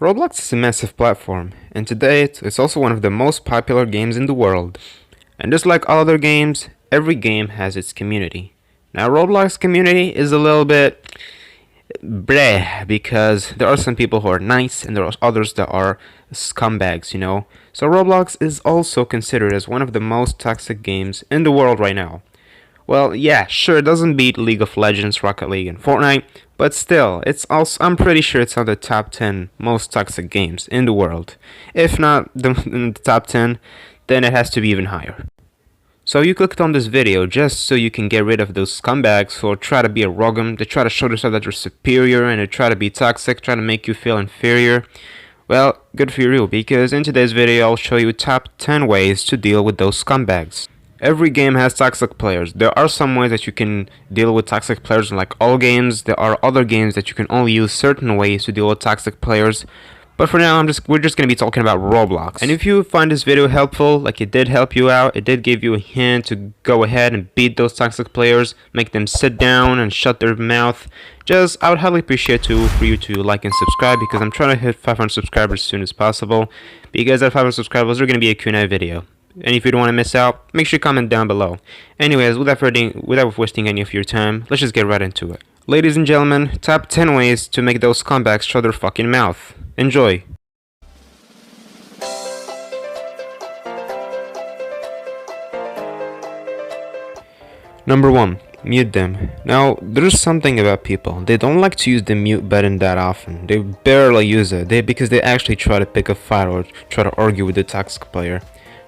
Roblox is a massive platform, and today it's also one of the most popular games in the world. And just like all other games, every game has its community. Now Roblox community is a little bit bleh because there are some people who are nice and there are others that are scumbags, you know. So Roblox is also considered as one of the most toxic games in the world right now. Well, yeah, sure, it doesn't beat League of Legends, Rocket League, and Fortnite, but still, I'm pretty sure it's on the top 10 most toxic games in the world. If not in the top 10, then it has to be even higher. So you clicked on this video just so you can get rid of those scumbags who try to be arrogant, they try to show themselves that they're superior, and they try to be toxic, try to make you feel inferior. Well, good for you, because in today's video I'll show you top 10 ways to deal with those scumbags. Every game has toxic players. There are some ways that you can deal with toxic players in like all games. There are other games that you can only use certain ways to deal with toxic players. But for now, we're just going to be talking about Roblox. And if you find this video helpful, like it did help you out, it did give you a hint to go ahead and beat those toxic players, make them sit down and shut their mouth, I would highly appreciate for you to like and subscribe, because I'm trying to hit 500 subscribers as soon as possible. Because at 500 subscribers, there's going to be a Q&A video. And if you don't want to miss out, make sure you comment down below. Anyways, without wasting any of your time, let's just get right into it. Ladies and gentlemen, top 10 ways to make those scumbags shut their fucking mouth. Enjoy! Number 1. Mute them. Now, there's something about people. They don't like to use the mute button that often. They barely use it because they actually try to pick a fight or try to argue with the toxic player.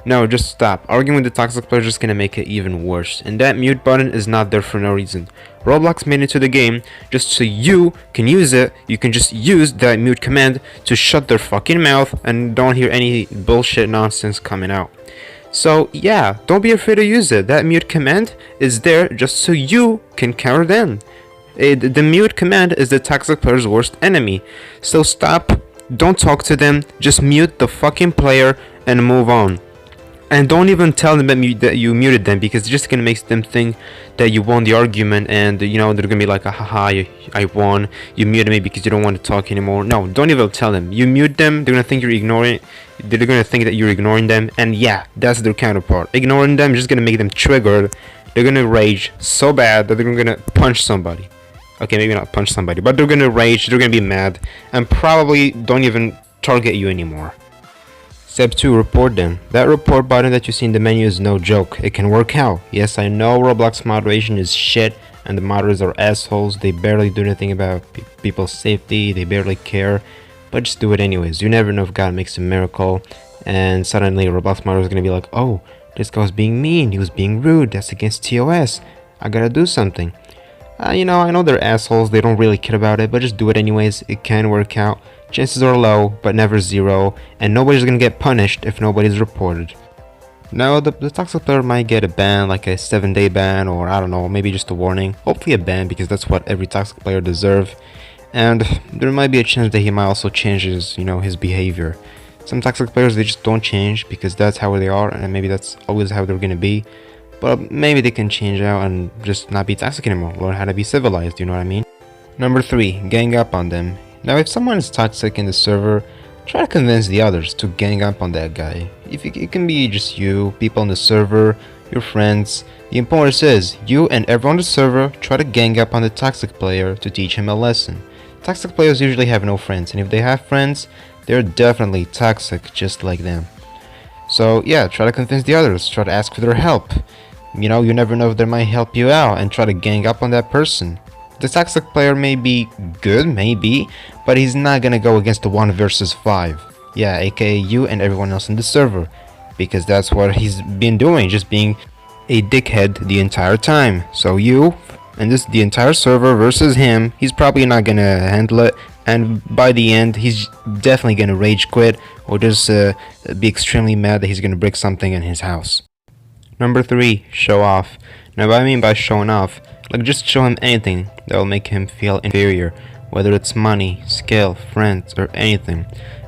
No, just stop. Arguing with the toxic player is just gonna make it even worse. And that mute button is not there for no reason. Roblox made it to the game just so you can use it. You can just use that mute command to shut their fucking mouth and don't hear any bullshit nonsense coming out. So yeah, don't be afraid to use it. That mute command is there just so you can counter them. The mute command is the toxic player's worst enemy. So stop, don't talk to them, just mute the fucking player and move on. And don't even tell them that you muted them, because it's just gonna make them think that you won the argument, and you know they're gonna be like, haha, I won. You muted me because you don't want to talk anymore. No, don't even tell them. You mute them. They're gonna think you're ignoring. They're gonna think that you're ignoring them, and yeah, that's their counterpart. Ignoring them is just gonna make them triggered. They're gonna rage so bad that they're gonna punch somebody. Okay, maybe not punch somebody, but they're gonna rage. They're gonna be mad, and probably don't even target you anymore. Step 2. Report them. That report button that you see in the menu is no joke. It can work out. Yes, I know Roblox moderation is shit and the moderators are assholes. They barely do anything about people's safety. They barely care. But just do it anyways. You never know if God makes a miracle and suddenly Roblox moderator is going to be like, oh, this guy was being mean. He was being rude. That's against TOS. I gotta do something. You know, I know they're assholes. They don't really care about it, but just do it anyways. It can work out. Chances are low, but never zero, and nobody's gonna get punished if nobody's reported. Now, the toxic player might get a ban, like a 7-day ban, or I don't know, maybe just a warning. Hopefully a ban, because that's what every toxic player deserves. And there might be a chance that he might also change his behavior. Some toxic players, they just don't change because that's how they are, and maybe that's always how they're gonna be. But maybe they can change out and just not be toxic anymore, learn how to be civilized, you know what I mean? Number 3, gang up on them. Now, if someone is toxic in the server, try to convince the others to gang up on that guy. It can be just you, people on the server, your friends. The importance is, you and everyone on the server try to gang up on the toxic player to teach him a lesson. Toxic players usually have no friends, and if they have friends, they're definitely toxic just like them. So yeah, try to convince the others, try to ask for their help. You know, you never know if they might help you out, and try to gang up on that person. The toxic player may be good, maybe, but he's not gonna go against the 1 versus 5. Yeah, aka you and everyone else in the server. Because that's what he's been doing, just being a dickhead the entire time. So you, and the entire server versus him, he's probably not gonna handle it. And by the end, he's definitely gonna rage quit, or just be extremely mad that he's gonna break something in his house. Number 3, show off. Now what I mean by showing off, like just show him anything that will make him feel inferior, whether it's money, skill, friends, or anything.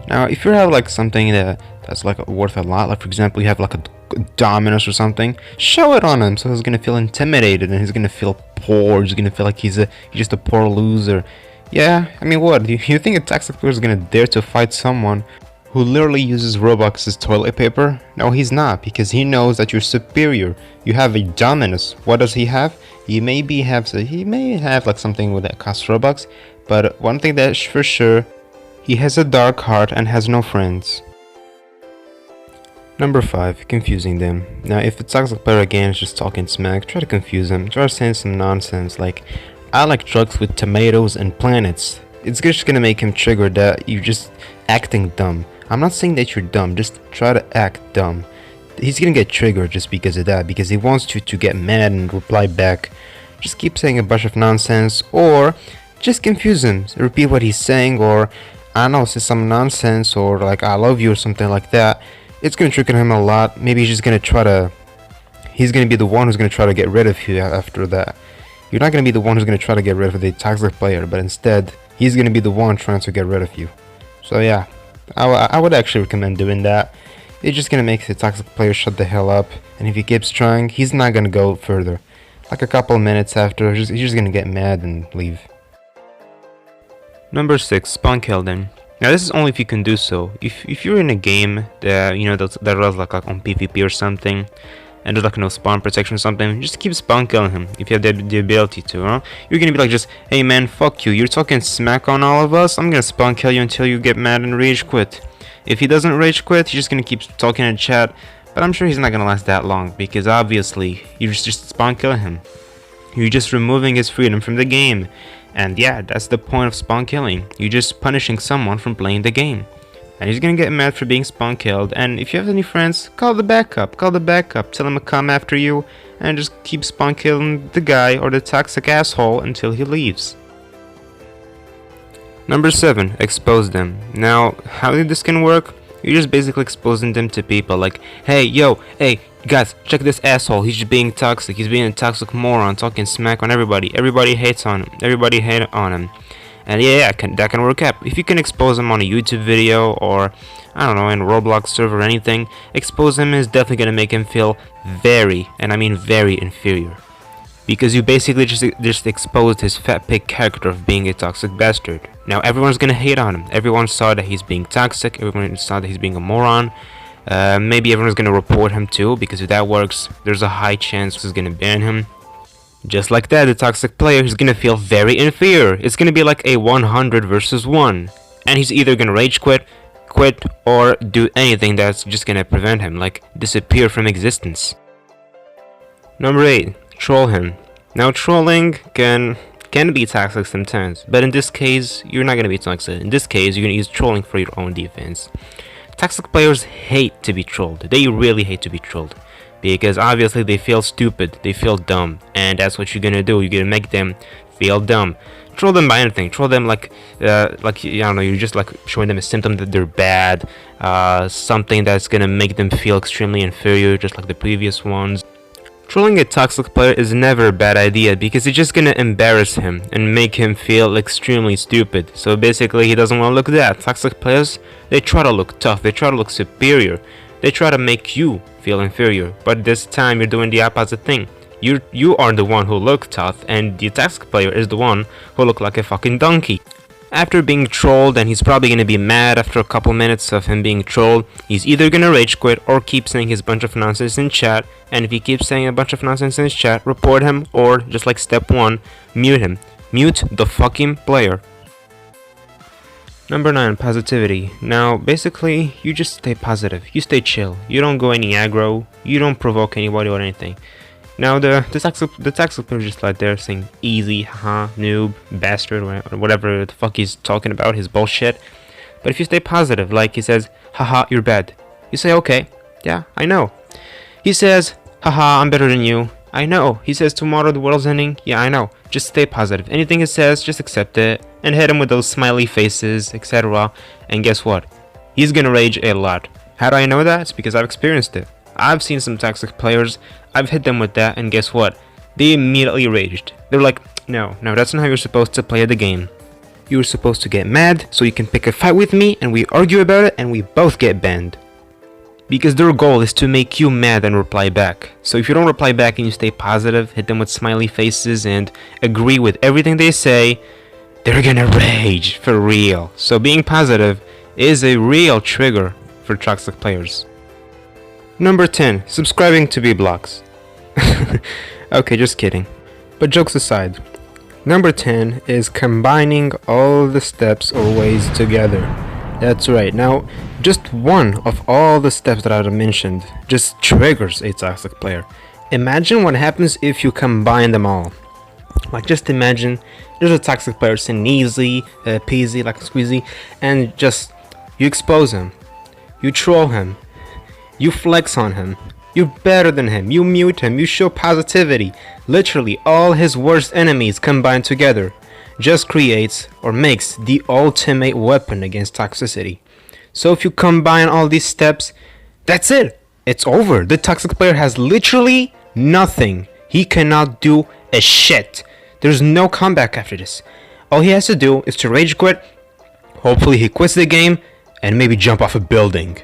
Now, if you have like something that's like worth a lot, like for example, you have like a dominus or something, show it on him so he's gonna feel intimidated and he's gonna feel poor. He's gonna feel like he's just a poor loser. Yeah, I mean, what? You think a toxic player is gonna dare to fight someone who literally uses Roblox as toilet paper? No, he's not, because he knows that you're superior. You have a dominus. What does he have? He may have like something with that costs Robux, but one thing that's for sure, he has a dark heart and has no friends. Number 5, confusing them. Now, if a toxic player again is just talking smack, try to confuse him. Try saying some nonsense like, I like drugs with tomatoes and planets. It's just gonna make him trigger that you're just acting dumb. I'm not saying that you're dumb, just try to act dumb. He's gonna get triggered just because of that, because he wants you to get mad and reply back. Just keep saying a bunch of nonsense, or just confuse him. Repeat what he's saying, or I don't know, say some nonsense, or like I love you or something like that. It's gonna trigger him a lot. Maybe he's just gonna he's gonna be the one who's gonna try to get rid of you after that. You're not gonna be the one who's gonna try to get rid of the toxic player, but instead, he's gonna be the one trying to get rid of you. So yeah, I would actually recommend doing that. It's just gonna make the toxic player shut the hell up, and if he keeps trying, he's not gonna go further. Like a couple of minutes after, he's just gonna get mad and leave. Number 6, spawn kill them. Now this is only if you can do so. If you're in a game that that runs like on PvP or something, and there's like no spawn protection or something, just keep spawn killing him if you have the ability to, huh? You're gonna be like, just, hey man, fuck you, you're talking smack on all of us, I'm gonna spawn kill you until you get mad and rage quit. If he doesn't rage quit, he's just gonna keep talking in chat, but I'm sure he's not gonna last that long, because obviously, you're just spawn killing him. You're just removing his freedom from the game. And yeah, that's the point of spawn killing. You're just punishing someone from playing the game. And he's gonna get mad for being spawn killed, and if you have any friends, call the backup, tell him to come after you, and just keep spawn killing the guy or the toxic asshole until he leaves. Number 7, expose them. Now, how this can work? You're just basically exposing them to people, like, hey, guys, check this asshole, he's just being toxic, he's being a toxic moron, talking smack on everybody, everybody hate on him. And yeah, that can work out. If you can expose him on a YouTube video, or I don't know, in Roblox server or anything, expose him is definitely gonna make him feel very, and I mean very, inferior. Because you basically just exposed his fat pig character of being a toxic bastard. Now everyone's gonna hate on him. Everyone saw that he's being toxic, everyone saw that he's being a moron. Maybe everyone's gonna report him too, because if that works, there's a high chance he's gonna ban him. Just like that, the toxic player is gonna feel very inferior. It's gonna be like a 100 versus 1. And he's either gonna rage quit, or do anything that's just gonna prevent him, like disappear from existence. Number 8, troll him. Now trolling can be toxic sometimes, but in this case, you're not gonna be toxic. In this case, you're gonna use trolling for your own defense. Toxic players hate to be trolled. They really hate to be trolled. Because obviously they feel stupid, they feel dumb, and that's what you're gonna do. You're gonna make them feel dumb. Troll them by anything. Troll them like I don't know. You're just like showing them a symptom that they're bad, something that's gonna make them feel extremely inferior, just like the previous ones. Trolling a toxic player is never a bad idea, because it's just gonna embarrass him and make him feel extremely stupid. So basically, he doesn't want to look that. Toxic players, they try to look tough, they try to look superior. They try to make you feel inferior, but this time you're doing the opposite thing. You are the one who look tough, and the toxic player is the one who look like a fucking donkey. After being trolled, and he's probably gonna be mad after a couple minutes of him being trolled, he's either gonna rage quit or keep saying his bunch of nonsense in chat, and if he keeps saying a bunch of nonsense in his chat, report him, or just like step 1, mute him. Mute the fucking player. Number 9, positivity. Now, basically, you just stay positive. You stay chill. You don't go any aggro. You don't provoke anybody or anything. Now, the toxic player just like there saying easy, haha, noob, bastard, or whatever the fuck he's talking about, his bullshit. But if you stay positive, like he says, haha, you're bad. You say, okay, yeah, I know. He says, haha, I'm better than you. I know. He says tomorrow the world's ending. Yeah, I know. Just stay positive. Anything he says, just accept it. And hit him with those smiley faces, etc. And guess what? He's gonna rage a lot. How do I know that? It's because I've experienced it. I've seen some toxic players. I've hit them with that, and guess what? They immediately raged. They're like, no, that's not how you're supposed to play the game. You're supposed to get mad so you can pick a fight with me, and we argue about it, and we both get banned. Because their goal is to make you mad and reply back. So if you don't reply back and you stay positive, hit them with smiley faces and agree with everything they say, they're gonna rage for real. So being positive is a real trigger for toxic players. Number 10, subscribing to B-Blocks. Okay, just kidding. But jokes aside, number 10 is combining all the steps or ways together. That's right. Now, just one of all the steps that I mentioned just triggers a toxic player. Imagine what happens if you combine them all. Like, just imagine there's a toxic player, sneezy, peasy, like a squeezy, and just you expose him, you troll him, you flex on him, you're better than him, you mute him, you show positivity. Literally, all his worst enemies combined together just creates or makes the ultimate weapon against toxicity. So if you combine all these steps, that's it. It's over. The toxic player has literally nothing. He cannot do a shit. There's no comeback after this. All he has to do is to rage quit. Hopefully he quits the game and maybe jump off a building.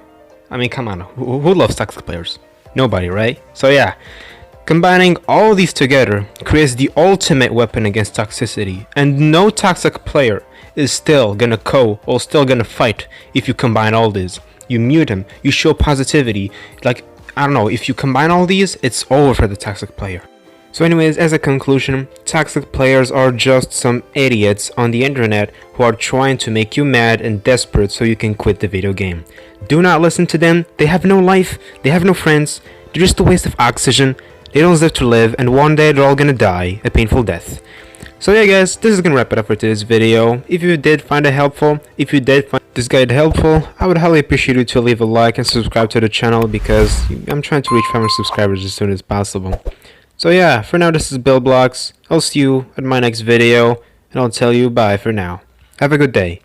I mean, come on. Who loves toxic players? Nobody, right? So yeah. Combining all these together creates the ultimate weapon against toxicity, and no toxic player is still gonna fight if you combine all these. You mute him, you show positivity. Like, I don't know, if you combine all these, it's over for the toxic player. So anyways, as a conclusion, toxic players are just some idiots on the internet who are trying to make you mad and desperate so you can quit the video game. Do not listen to them. They have no life, they have no friends, they're just a waste of oxygen. They don't deserve to live, and one day they're all gonna die a painful death. So yeah guys, this is gonna wrap it up for today's video. If you did find it helpful, if you did find this guide helpful, I would highly appreciate you to leave a like and subscribe to the channel, because I'm trying to reach 500 subscribers as soon as possible. So yeah, for now this is Blocks. I'll see you at my next video, and I'll tell you bye for now. Have a good day.